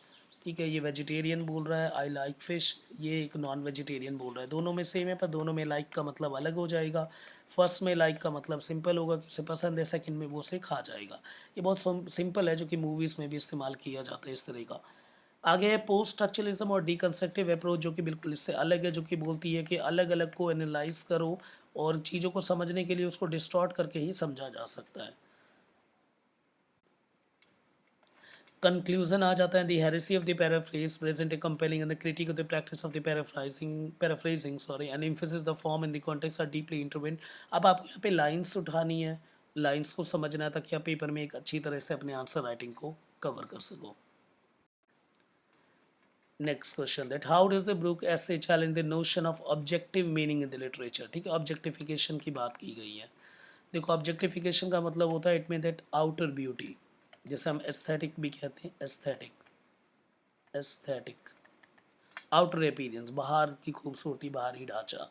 ठीक है। ये वेजिटेरियन बोल रहा है आई लाइक फ़िश, ये एक नॉन वेजिटेरियन बोल रहा है। दोनों में सेम है पर दोनों में लाइक का मतलब अलग हो जाएगा। फर्स्ट में लाइक का मतलब सिंपल होगा कि उसे पसंद है, सेकंड में वो उसे खा जाएगा। ये बहुत सिंपल है जो कि मूवीज़ में भी इस्तेमाल किया जाता है इस तरह का। आगे है पोस्ट स्ट्रक्चरलिज्म और डीकंस्ट्रक्टिव अप्रोच, जो कि बिल्कुल इससे अलग है, जो कि बोलती है कि अलग अलग को एनालाइज करो और चीज़ों को समझने के लिए उसको डिस्टॉर्ट करके ही समझा जा सकता है। कंक्लूजन आ जाता है the heresy of the paraphrase present a compelling and the critique of the practice of the paraphrasing sorry and emphasis the form and the context are deeply intertwined. अब आपको यहाँ पे लाइंस उठानी है, लाइंस को समझना है ताकि आप पेपर में एक अच्छी तरह से अपने आंसर राइटिंग को कवर कर सको। Next question that how does the Brook essay challenge the notion of objective meaning in the literature. ठीक है, ऑब्जेक्टिफिकेशन की बात की गई है। देखो ऑब्जेक्टिफिकेशन का मतलब होता है it mean that outer beauty, जैसे हम एस्थेटिक भी कहते हैं, एस्थेटिक एस्थेटिक आउटर अपीयरेंस, बाहर की खूबसूरती, बाहरी ढांचा।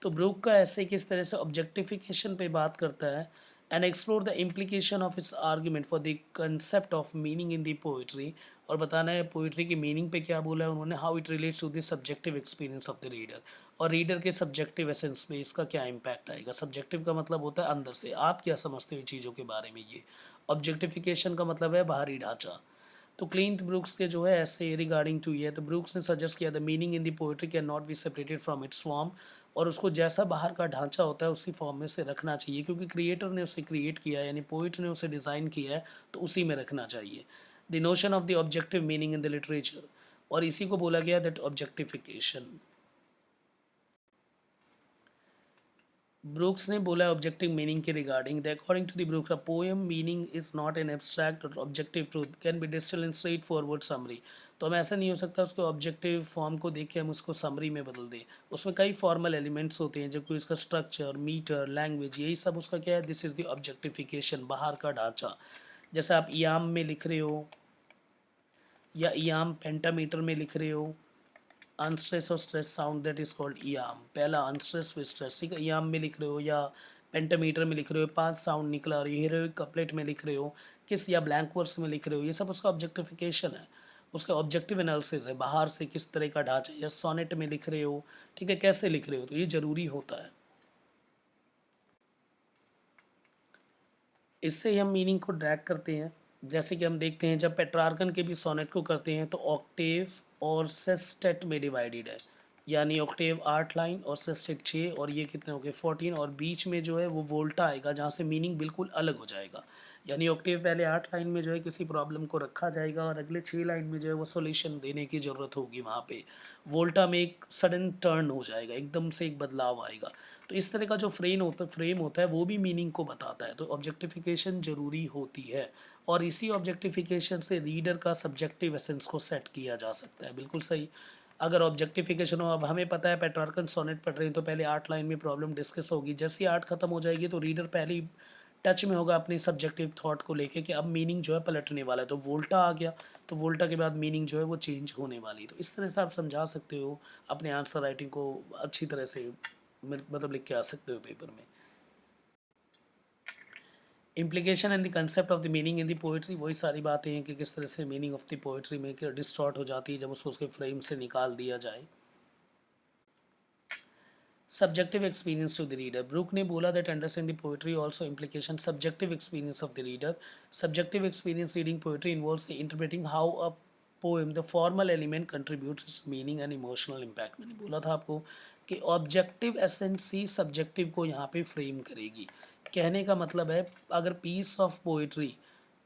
तो ब्रूक का ऐसे किस तरह से ऑब्जेक्टिफिकेशन पे बात करता है and explore the implication of its argument for the concept of meaning in the poetry, और बताना है पोइट्री की मीनिंग पे क्या बोला है उन्होंने, how it relates to the subjective experience of the reader, और रीडर के सब्जेक्टिव एसेंस में इसका क्या इम्पैक्ट आएगा। सब्जेक्टिव का मतलब होता है अंदर से आप क्या समझते हो चीज़ों के बारे में, ये ऑब्जेक्टिफिकेशन का मतलब है बाहरी ढांचा। तो क्लिंट ब्रूक्स के जो है ऐसे रिगार्डिंग टू ये, तो ब्रूक्स ने सजेस्ट किया the meaning in the poetry can not be separated from its form, और उसको जैसा बाहर का ढांचा होता है उसी फॉर्म में से रखना चाहिए, क्योंकि क्रिएटर ने उसे क्रिएट किया है, यानी पोइट ने उसे डिज़ाइन किया है, तो उसी में रखना चाहिए। The notion of the objective meaning in the literature, और इसी को बोला गया दैट ऑब्जेक्टिफिकेशन। ब्रूक्स ने बोला ऑब्जेक्टिव मीनिंग के regarding the according to the Brooks a poem meaning is not an abstract और objective truth can be distilled in straight forward summary. तो हम ऐसा नहीं हो सकता उसको ऑब्जेक्टिव फॉर्म को देख के हम उसको समरी में बदल दें। उसमें कई फॉर्मल एलिमेंट्स होते हैं, जबकि इसका स्ट्रक्चर, मीटर, लैंग्वेज, यही सब उसका क्या है, दिस इज़ द ऑब्जेक्टिफिकेशन, बाहर का ढांचा। जैसे आप याम में लिख रहे हो या याम पेंटामीटर में लिख रहे हो, अनस्ट्रेस और stress sound that is called iamb, पहला अनस्ट्रेस फिर स्ट्रेस। ठीक है, याम में लिख रहे हो या पेंटामीटर में लिख रहे हो, 5 साउंड निकला, और हीरोइक कपलेट में लिख रहे हो, किस या ब्लैंक वर्स में लिख रहे हो, ये सब उसका ऑब्जेक्टिफिकेशन है, उसका ऑब्जेक्टिव एनालिसिस है, बाहर से किस तरह का ढांचा, या सोनेट में लिख रहे हो, ठीक है, कैसे लिख रहे हो, तो ये जरूरी होता है। इससे ही हम मीनिंग को ड्रैग करते हैं। जैसे कि हम देखते हैं जब पेट्रार्कन के भी सोनेट को करते हैं तो ऑक्टेव और सेस्टेट में डिवाइडेड है, यानी ऑक्टेव 8 लाइन और सेस्टेट 6, और ये कितने हो गए 14, और बीच में जो है वो वोल्टा आएगा जहाँ से मीनिंग बिल्कुल अलग हो जाएगा। यानी ऑक्टेव पहले 8 लाइन में जो है किसी प्रॉब्लम को रखा जाएगा और अगले 6 लाइन में जो है वो सॉल्यूशन देने की ज़रूरत होगी वहाँ पे। वोल्टा में एक सडन टर्न हो जाएगा, एकदम से एक बदलाव आएगा। तो इस तरह का जो फ्रेम होता है वो भी मीनिंग को बताता है। तो ऑब्जेक्टिफिकेशन ज़रूरी होती है, और इसी ऑब्जेक्टिफिकेशन से रीडर का सब्जेक्टिव एसेंस को सेट किया जा सकता है। बिल्कुल सही। अगर ऑब्जेक्टिफिकेशन हो, अब हमें पता है पेट्रार्कन सोनेट पढ़ रहे हैं तो पहले 8 लाइन में प्रॉब्लम डिस्कस होगी, जैसे ही 8 खत्म हो जाएगी तो रीडर पहले ही टच में होगा अपनी सब्जेक्टिव थॉट को लेके कि अब मीनिंग जो है पलटने वाला है, तो वोल्टा आ गया, तो वोल्टा के बाद मीनिंग जो है वो चेंज होने वाली है। तो इस तरह से आप समझा सकते हो अपने आंसर राइटिंग को अच्छी तरह से, मतलब लिख के आ सकते हो पेपर में। Implication and the concept of the meaning in the poetry, वही सारी बातें हैं कि किस तरह से मीनिंग ऑफ द पोइट्री में डिस्टॉर्ट हो जाती है जब उसको उसके फ्रेम से निकाल दिया जाए। Subjective experience to the reader, Brook ने बोला that understand the poetry also implication subjective experience of the reader. Subjective experience reading poetry involves interpreting how a poem the formal element contributes meaning and emotional impact. मैंने बोला था आपको कि objective essence ही subjective को यहाँ पे frame करेगी। कहने का मतलब है अगर पीस ऑफ पोएट्री,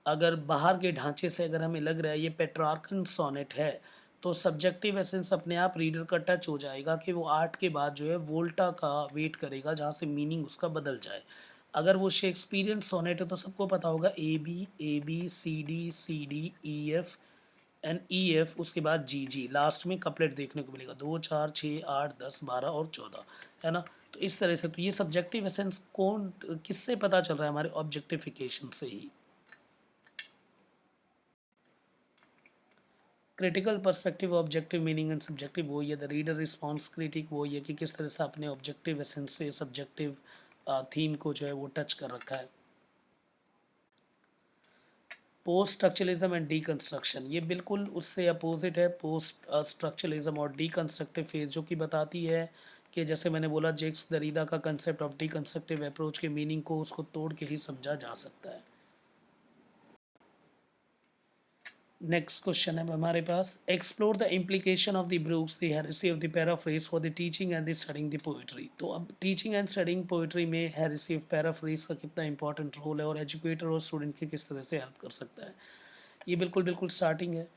अगर बाहर के ढांचे से अगर हमें लग रहा है ये पेट्रार्कन सोनेट है, तो सब्जेक्टिव एसेंस अपने आप रीडर का टच हो जाएगा कि वो आर्ट के बाद जो है वोल्टा का वेट करेगा जहाँ से मीनिंग उसका बदल जाए। अगर वो शेक्सपियरियन सोनेट है तो सबको पता होगा A B C D E F, उसके बाद जी जी, लास्ट में कपलेट देखने को मिलेगा 2 4 6 8 10 12 और 14, है ना। तो इस तरह से तो ये सब्जेक्टिव एसेंस कौन किससे पता चल रहा है, हमारे ऑब्जेक्टिफिकेशन से ही। Critical perspective, objective meaning and subjective, वो ये द रीडर रिस्पॉन्स क्रिटिक, वो ये कि किस तरह से अपने ऑब्जेक्टिव एसेंस से सब्जेक्टिव थीम को जो है वो टच कर रखा है। पोस्ट स्ट्रक्चरलिज्म एंड डीकंस्ट्रक्शन, ये बिल्कुल उससे अपोजिट है। पोस्ट स्ट्रक्चरलिज्म और डीकंस्ट्रक्टिव फेज, जो कि बताती है कि जैसे मैंने बोला, जेक्स दरीदा का कंसेप्ट ऑफ डीकंस्ट्रक्टिव अप्रोच के मीनिंग को उसको तोड़ के ही समझा जा सकता है। नेक्स्ट क्वेश्चन है हमारे पास, explore the implication of the Brooks the heresy of the paraphrase for the teaching and the studying the poetry. तो अब टीचिंग एंड स्टडिंग पोइट्री में हेरेसी ऑफ पैराफ्रेज का कितना इंपॉर्टेंट रोल है और एजुकेटर और स्टूडेंट की किस तरह से हेल्प कर सकता है, ये बिल्कुल बिल्कुल स्टार्टिंग है।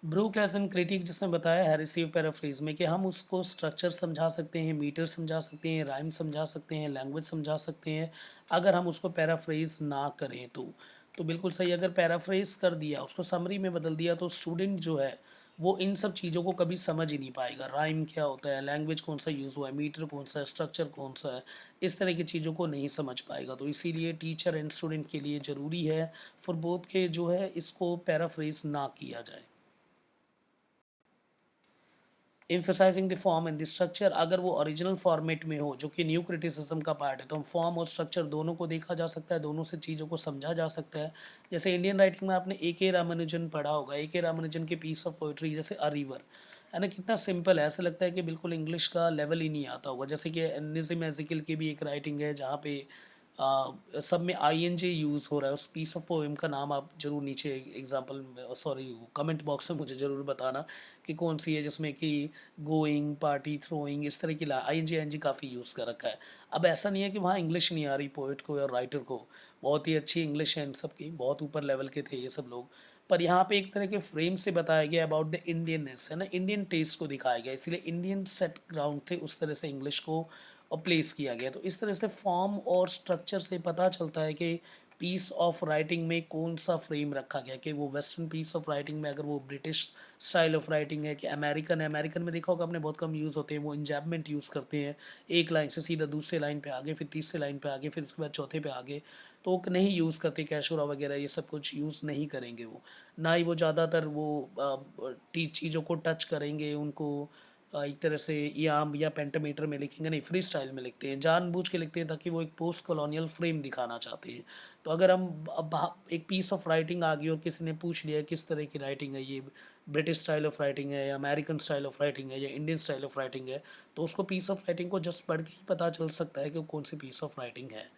ब्रूक एज एन क्रिटिक, जिसने बताया हेरेसी ऑफ पैराफ्रेज में कि हम उसको स्ट्रक्चर समझा सकते हैं, मीटर समझा सकते हैं, राइम समझा सकते हैं, लैंग्वेज समझा सकते हैं, अगर हम उसको पैराफ्रेज ना करें तो बिल्कुल सही। अगर पैराफ्रेज कर दिया, उसको समरी में बदल दिया, तो स्टूडेंट जो है वो इन सब चीज़ों को कभी समझ ही नहीं पाएगा। राइम क्या होता है, लैंग्वेज कौन सा यूज़ हुआ है, मीटर कौन सा है, स्ट्रक्चर कौन सा है, इस तरह की चीज़ों को नहीं समझ पाएगा। तो इसीलिए टीचर एंड स्टूडेंट के लिए ज़रूरी है फॉर बोथ के जो है इसको पैराफ्रेज ना किया जाए। Emphasizing the form and the structure, अगर वो ओरिजिनल फॉर्मेट में हो, जो कि न्यू क्रिटिसिज्म का पार्ट है, तो हम फॉर्म और स्ट्रक्चर दोनों को देखा जा सकता है, दोनों से चीज़ों को समझा जा सकता है। जैसे इंडियन राइटिंग में आपने ए के रामानुजन पढ़ा होगा, ए के रामानुजन के पीस ऑफ पोइट्री जैसे अ रिवर है ना, कितना सिंपल है, ऐसा लगता है कि बिल्कुल इंग्लिश का लेवल ही नहीं आता होगा। जैसे कि निज़्म एज़िकिल की भी एक राइटिंग है जहाँ पे सब में आईएनजी यूज़ हो रहा है। उस पीस ऑफ पोएम का नाम आप ज़रूर नीचे एग्जांपल, सॉरी, कमेंट बॉक्स में मुझे ज़रूर बताना कि कौन सी है जिसमें कि गोइंग, पार्टी, थ्रोइंग, इस तरह की आईएनजी आईएनजी काफ़ी यूज़ कर रखा है। अब ऐसा नहीं है कि वहाँ इंग्लिश नहीं आ रही पोइट को या राइटर को, बहुत ही अच्छी इंग्लिश है इन सब की, बहुत ऊपर लेवल के थे ये सब लोग। पर यहाँ पे एक तरह के फ्रेम से बताया गया अबाउट द इंडियननेस, है ना, इंडियन टेस्ट को दिखाया गया, इसलिए इंडियन सेट ग्राउंड थे, उस तरह से इंग्लिश को और प्लेस किया गया। तो इस तरह से फॉर्म और स्ट्रक्चर से पता चलता है कि पीस ऑफ राइटिंग में कौन सा फ्रेम रखा गया, कि वो वेस्टर्न पीस ऑफ राइटिंग में, अगर वो ब्रिटिश स्टाइल ऑफ राइटिंग है कि अमेरिकन है। अमेरिकन में देखा होगा आपने, बहुत कम यूज़ होते हैं, वो इंजैबमेंट यूज़ करते हैं, एक लाइन से सीधा दूसरे लाइन पे आगे, फिर तीसरे लाइन पे आगे, फिर उसके बाद चौथे पे आगे, तो वो नहीं यूज़ करते, कैशोरा वगैरह ये सब कुछ यूज़ नहीं करेंगे वो। ना ही वो ज़्यादातर वो चीज़ों को टच करेंगे, उनको एक तरह से याम या पेंटामीटर में लिखेंगे नहीं, फ्री स्टाइल में लिखते हैं, जानबूझ के लिखते हैं ताकि वो एक पोस्ट कॉलोनियल फ्रेम दिखाना चाहते हैं। तो अगर हम अब एक पीस ऑफ राइटिंग आ गई और किसी ने पूछ लिया किस तरह की राइटिंग है ये, ब्रिटिश स्टाइल ऑफ राइटिंग है या अमेरिकन स्टाइल ऑफ राइटिंग है या इंडियन स्टाइल ऑफ राइटिंग है, तो उसको पीस ऑफ राइटिंग को जस्ट पढ़ के ही पता चल सकता है कि वो कौन सी पीस ऑफ राइटिंग है।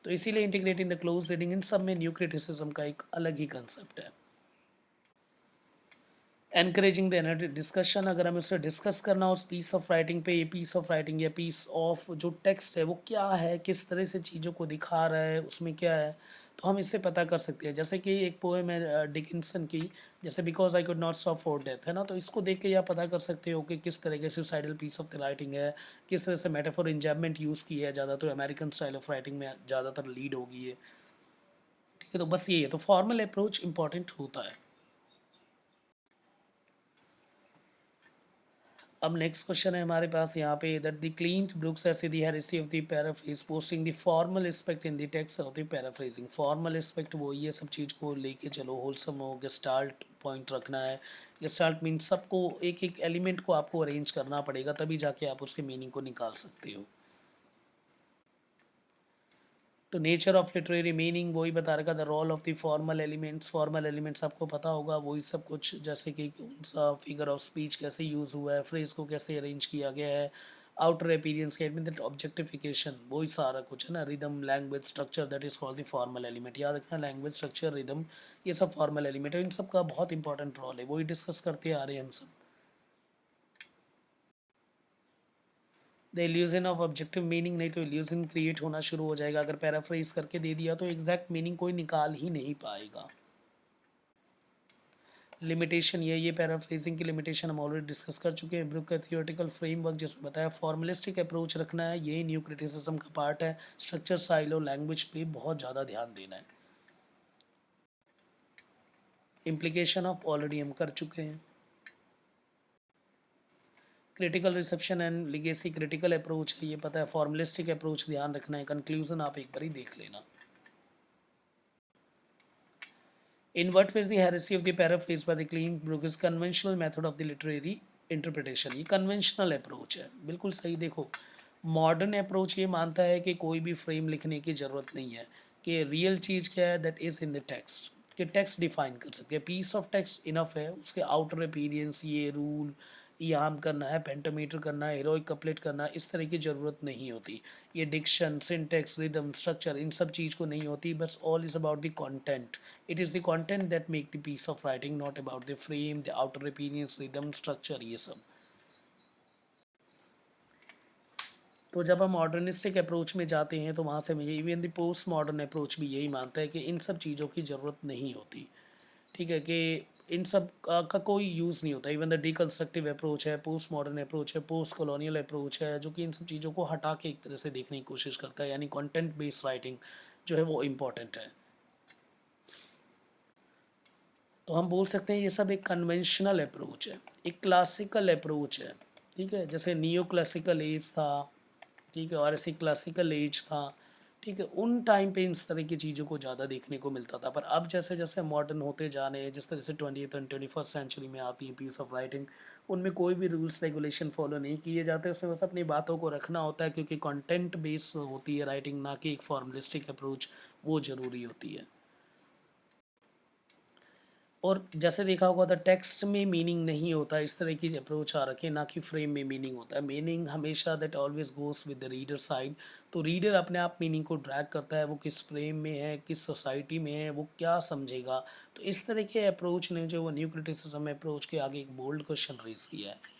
तो इसीलिए इंटीग्रेटिंग द क्लोज रीडिंग, इन सब में न्यू क्रिटिसिज्म का एक अलग ही कंसेप्ट है। एनकरेजिंग द एनर्जी डिस्कशन, अगर हमें उससे डिस्कस करना हो उस पीस ऑफ राइटिंग पे, ये पीस ऑफ राइटिंग या पीस ऑफ जो टेक्स्ट है वो क्या है, किस तरह से चीज़ों को दिखा रहा है, उसमें क्या है, तो हम इससे पता कर सकते हैं। जैसे कि एक पोएम है डिकिंसन की, जैसे because I could not stop for death, है ना, तो इसको देख के आप पता कर सकते हो कि किस तरह के suicidal piece of the writing है, किस तरह से मेटाफोर इंजैबमेंट यूज़ की है, ज़्यादा तो अमेरिकन स्टाइल ऑफ राइटिंग में ज़्यादातर लीड होगी है। ठीक है, तो बस ये है, तो फॉर्मल अप्रोच इंपॉर्टेंट होता है। अब नेक्स्ट क्वेश्चन है हमारे पास यहाँ पे, that the Cleanth Brooks as the heresy of the paraphrase posting the formal aspect in the text of the paraphrasing. Formal aspect वो ये सब चीज़ को लेके चलो, होलसम हो, गेस्टाल्ट पॉइंट रखना है। गेस्टाल्ट मीन सबको, एक एक एलिमेंट को आपको अरेंज करना पड़ेगा, तभी जाके आप उसके मीनिंग को निकाल सकते हो। तो नेचर ऑफ लिटरेरी मीनिंग वही बता रखा, the role of the formal elements, formal elements आपको पता होगा वही सब कुछ, जैसे कि कौन सा फिगर ऑफ स्पीच कैसे यूज़ हुआ है, फ्रेज को कैसे अरेंज किया गया है, आउटर अपीयरेंस स्टेटमेंट, ऑब्जेक्टिफिकेशन, वही सारा कुछ है ना, rhythm, language, structure, that is called the formal element. याद रखना, लैंग्वेज, स्ट्रक्चर, रिदम, ये सब फॉर्मल एलिमेंट है, इन सब का बहुत इंपॉर्टेंट रोल है, वही डिस्कस करते आ रहे हैं हम सब। The illusion of objective meaning, नहीं तो इल्यूजन क्रिएट होना शुरू हो जाएगा, अगर पैराफ्रेज करके दे दिया तो एग्जैक्ट मीनिंग कोई निकाल ही नहीं पाएगा। लिमिटेशन, ये पैराफ्रेजिंग की लिमिटेशन हम ऑलरेडी डिस्कस कर चुके हैं। ब्रूक का थियोरेटिकल फ्रेमवर्क जिसमें बताया, फॉर्मलिस्टिक अप्रोच रखना है, ये न्यू क्रिटिसिज्म का पार्ट है। स्ट्रक्चर, स्टाइल और लैंग्वेज पे बहुत ज़्यादा ध्यान देना है। इम्प्लीकेशन ऑफ ऑलरेडी हम कर चुके हैं। Critical reception and legacy, critical approach है, ये पता है। फॉर्मलिस्टिक अप्रोच ध्यान रखना है। कंक्लूजन आप एक बार ही देख लेना। In what ways the heresy of the paraphrase by the clean Brooke is conventional method of the literary interpretation, ये कन्वेंशनल अप्रोच है, बिल्कुल सही। देखो, मॉडर्न अप्रोच ये मानता है कि कोई भी फ्रेम लिखने की ज़रूरत नहीं है, कि रियल चीज़ क्या है, that is in the text, कि टेक्स्ट डिफाइन कर सकते हैं, पीस ऑफ टेक्स्ट इनफ है, उसके आउटर अपीयरेंस, ये रूल, याम करना है, पेंटामीटर करना है, हीरोइक कपलेट करना है, इस तरह की ज़रूरत नहीं होती। ये डिक्शन, सिंटेक्स, रिदम, स्ट्रक्चर, इन सब चीज़ को नहीं होती, बस all is about the content. It is the content that make the piece of writing, not about the frame, the outer appearance, rhythm, structure, ये सब। तो जब हम मॉडर्निस्टिक अप्रोच में जाते हैं तो वहाँ से मुझे even the post modern approach भी यही मानता है कि इन सब चीज़ों की ज़रूरत नहीं होती। ठीक है, कि इन सब का कोई यूज़ नहीं होता। इवन द डिकंस्ट्रक्टिव अप्रोच है, पोस्ट मॉडर्न अप्रोच है, पोस्ट कॉलोनियल अप्रोच है, जो कि इन सब चीज़ों को हटा के एक तरह से देखने की कोशिश करता है, यानी कंटेंट बेस्ड राइटिंग जो है वो इम्पॉर्टेंट है। तो हम बोल सकते हैं ये सब एक कन्वेंशनल अप्रोच है, एक क्लासिकल अप्रोच है। ठीक है, जैसे नियो क्लासिकल एज था, ठीक है, और ऐसे क्लासिकल एज था। ठीक है, उन टाइम पे इस तरह की चीज़ों को ज़्यादा देखने को मिलता था, पर अब जैसे जैसे मॉडर्न होते जा रहे हैं, जिस तरह से 20th एंड 21st सेंचुरी में आती है पीस ऑफ राइटिंग, उनमें कोई भी रूल्स रेगुलेशन फॉलो नहीं किए जाते, उसमें बस अपनी बातों को रखना होता है, क्योंकि कंटेंट बेस्ड होती है राइटिंग, ना कि एक फॉर्मलिस्टिक अप्रोच वो ज़रूरी होती है। और जैसे देखा होगा तो टेक्स्ट में मीनिंग नहीं होता, इस तरह की अप्रोच आ रखी है, ना कि फ्रेम में मीनिंग होता है। मीनिंग हमेशा that always goes with the reader side. तो रीडर अपने आप मीनिंग को ड्रैग करता है, वो किस फ्रेम में है, किस सोसाइटी में है, वो क्या समझेगा। तो इस तरह के अप्रोच ने जो वो न्यू क्रिटिसिज्म अप्रोच के आगे एक बोल्ड क्वेश्चन रेज किया है।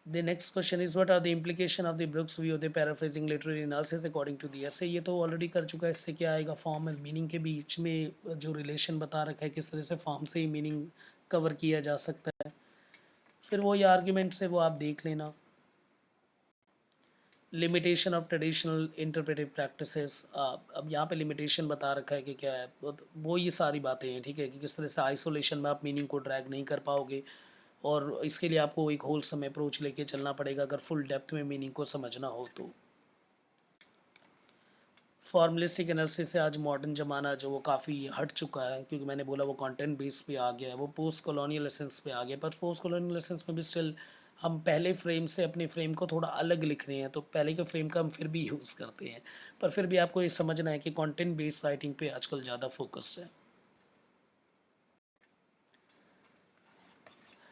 The next question is what are the implication of the Brooks view of the paraphrasing literary analysis according to the essay। ये तो ऑलरेडी कर चुका है। इससे क्या आएगा, फॉर्म और मीनिंग के बीच में जो रिलेशन बता रखा है, किस तरह से फॉर्म से ही मीनिंग कवर किया जा सकता है। फिर वही आर्ग्यूमेंट से वो आप देख लेना। Limitation of traditional interpretive practices, अब यहाँ पे लिमिटेशन बता रखा है कि क्या है, वो ये सारी बातें हैं। ठीक है, कि किस तरह से आइसोलेशन में आप मीनिंग को ड्रैग नहीं कर पाओगे, और इसके लिए आपको एक होलसम अप्रोच लेके चलना पड़ेगा अगर फुल डेप्थ में मीनिंग को समझना हो तो। फॉर्मलिस्टिक एनालिसिस से आज मॉडर्न ज़माना जो वो काफ़ी हट चुका है, क्योंकि मैंने बोला वो कंटेंट बेस पे आ गया है, वो पोस्ट कॉलोनियल एसेंस पे आ गया। पर पोस्ट कॉलोनियल एसेंस में भी स्टिल हम पहले फ्रेम से अपने फ्रेम को थोड़ा अलग लिख रहे हैं, तो पहले के फ्रेम का हम फिर भी यूज़ करते हैं। पर फिर भी आपको ये समझना है कि कंटेंट बेस्ड राइटिंग पे आजकल ज़्यादा फोकस्ड है।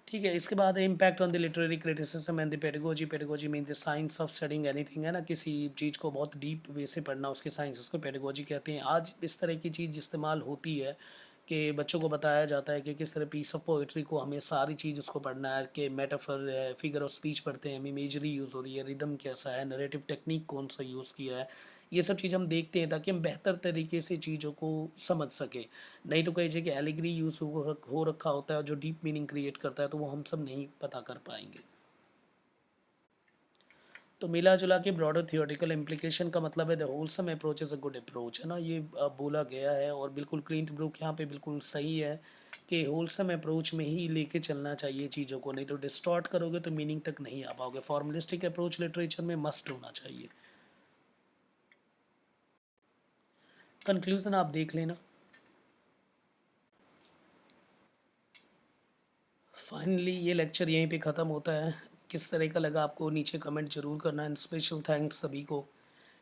ठीक है, इसके बाद impact on the literary criticism and the pedagogy. Pedagogy mean the science of studying anything, है ना, किसी चीज़ को बहुत डीप वे से पढ़ना, उसके साइंस, उसको पेडागोजी कहते हैं। आज इस तरह की चीज़ इस्तेमाल होती है कि बच्चों को बताया जाता है कि किस तरह पीस ऑफ पोइट्री को हमें सारी चीज़ उसको पढ़ना है, कि मेटाफर है, फिगर ऑफ स्पीच पढ़ते हैं, इमेजरी यूज़ हो रही है, रिदम कैसा है, नरेटिव टेक्निक कौन सा यूज़ किया है, ये सब चीज़ हम देखते हैं ताकि हम बेहतर तरीके से चीज़ों को समझ सकें। नहीं तो कई जगह एलिगरी यूज़ हो रखा होता है जो डीप मीनिंग क्रिएट करता है, तो वो हम सब नहीं पता कर पाएंगे। तो मिला जुला के ब्रॉडर थियोरेटिकल इम्प्लीकेशन का मतलब है the wholesome approach is a good approach, है ना, ये बोला गया है, और बिल्कुल क्लिंट ब्रूक यहाँ पे बिल्कुल सही है कि होलसम अप्रोच में ही लेके चलना चाहिए चीज़ों को, नहीं तो डिस्टॉर्ट करोगे तो मीनिंग तक नहीं आ पाओगे। फॉर्मलिस्टिक अप्रोच लिटरेचर में मस्ट होना चाहिए। कंक्लूजन आप देख लेना। फाइनली ये लेक्चर यहीं पे ख़त्म होता है। किस तरह का लगा आपको नीचे कमेंट जरूर करना, एंड स्पेशल थैंक्स सभी को।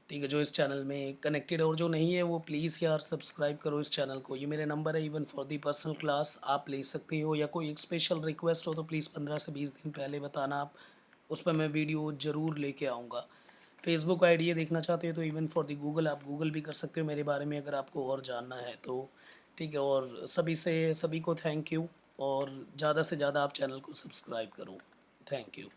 ठीक है, जो इस चैनल में कनेक्टेड है, और जो नहीं है वो प्लीज़ यार सब्सक्राइब करो इस चैनल को। ये मेरे नंबर है, even for the personal class आप ले सकते हो, या कोई एक स्पेशल रिक्वेस्ट हो तो प्लीज़ 15 से 20 दिन पहले बताना आप, उस पर मैं वीडियो ज़रूर लेके आऊँगा। फेसबुक आईडी देखना चाहते हो तो इवन फॉर दी गूगल आप गूगल भी कर सकते हो मेरे बारे में, अगर आपको और जानना है तो। ठीक है, और सभी को थैंक यू, और ज़्यादा से ज़्यादा आप चैनल को सब्सक्राइब करो। Thank you.